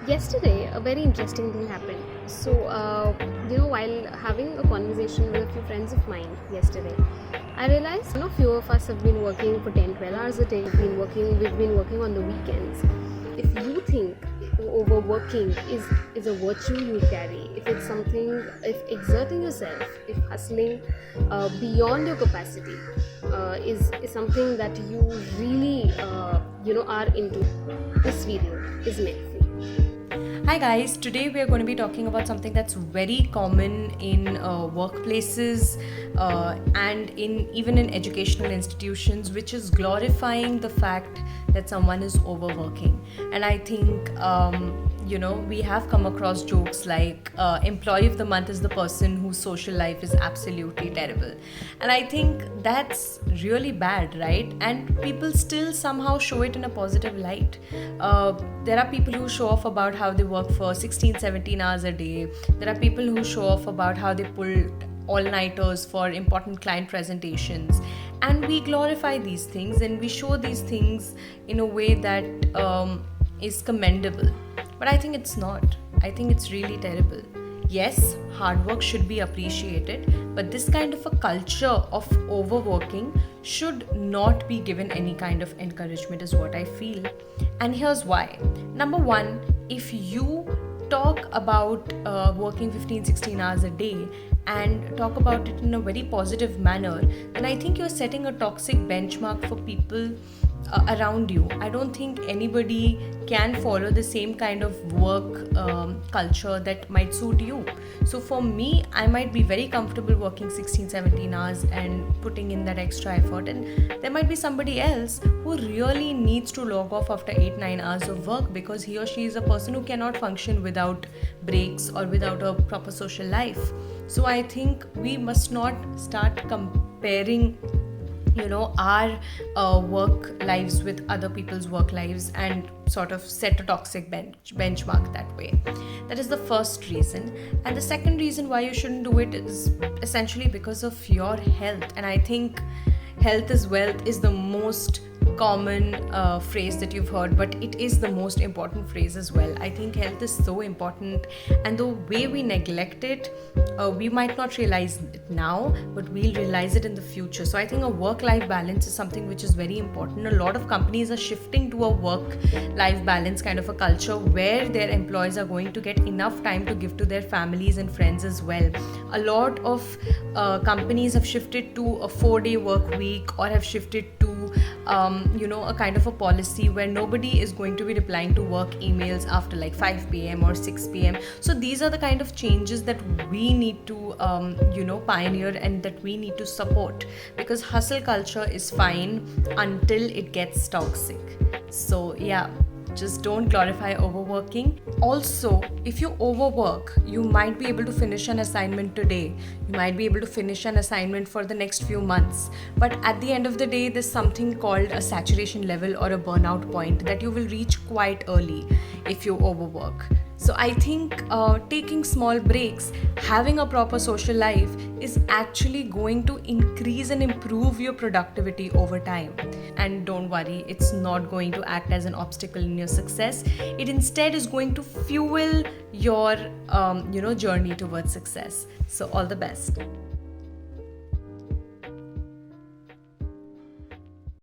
Yesterday, a very interesting thing happened. While having a conversation with a few friends of mine yesterday, I realized few of us have been working for 10, 12 hours a day. We've been working on the weekends. If you think overworking is a virtue you carry, if exerting yourself, if hustling beyond your capacity is something that you really are into, this video is meant for you. Hi guys, today we are going to be talking about something that's very common in workplaces and even in educational institutions, which is glorifying the fact that someone is overworking. And I think we have come across jokes like employee of the month is the person whose social life is absolutely terrible. And I think that's really bad, right? And people still somehow show it in a positive light. There are people who show off about how they work for 16, 17 hours a day. There are people who show off about how they pull all-nighters for important client presentations. And we glorify these things and we show these things in a way that is commendable. But I think it's not. I think it's really terrible. Yes, hard work should be appreciated, but this kind of a culture of overworking should not be given any kind of encouragement, is what I feel. And here's why. Number one, if you talk about working 15, 16 hours a day and talk about it in a very positive manner, then I think you're setting a toxic benchmark for people around you. I don't think anybody can follow the same kind of work culture that might suit you. So for me, I might be very comfortable working 16, 17 hours and putting in that extra effort, and there might be somebody else who really needs to log off after 8, 9 hours of work because he or she is a person who cannot function without breaks or without a proper social life. So I think we must not start comparing our work lives with other people's work lives and sort of set a toxic benchmark that way. That is the first reason. And the second reason why you shouldn't do it is essentially because of your health. And I think health is wealth is the most common phrase that you've heard, but it is the most important phrase as well. I think health is so important, and the way we neglect it, we might not realize it now, but we'll realize it in the future. So I think a work-life balance is something which is very important. A lot of companies are shifting to a work-life balance kind of a culture where their employees are going to get enough time to give to their families and friends as well. A lot of companies have shifted to a 4-day work week or have shifted to a kind of a policy where nobody is going to be replying to work emails after like 5 p.m. or 6 p.m. So these are the kind of changes that we need to pioneer and that we need to support, because hustle culture is fine until it gets toxic. So yeah, just don't glorify overworking. Also, if you overwork, you might be able to finish an assignment today. You might be able to finish an assignment for the next few months. But at the end of the day, there's something called a saturation level or a burnout point that you will reach quite early if you overwork. So I think taking small breaks, having a proper social life is actually going to increase and improve your productivity over time. And don't worry, it's not going to act as an obstacle in your success. It instead is going to fuel your journey towards success. So all the best.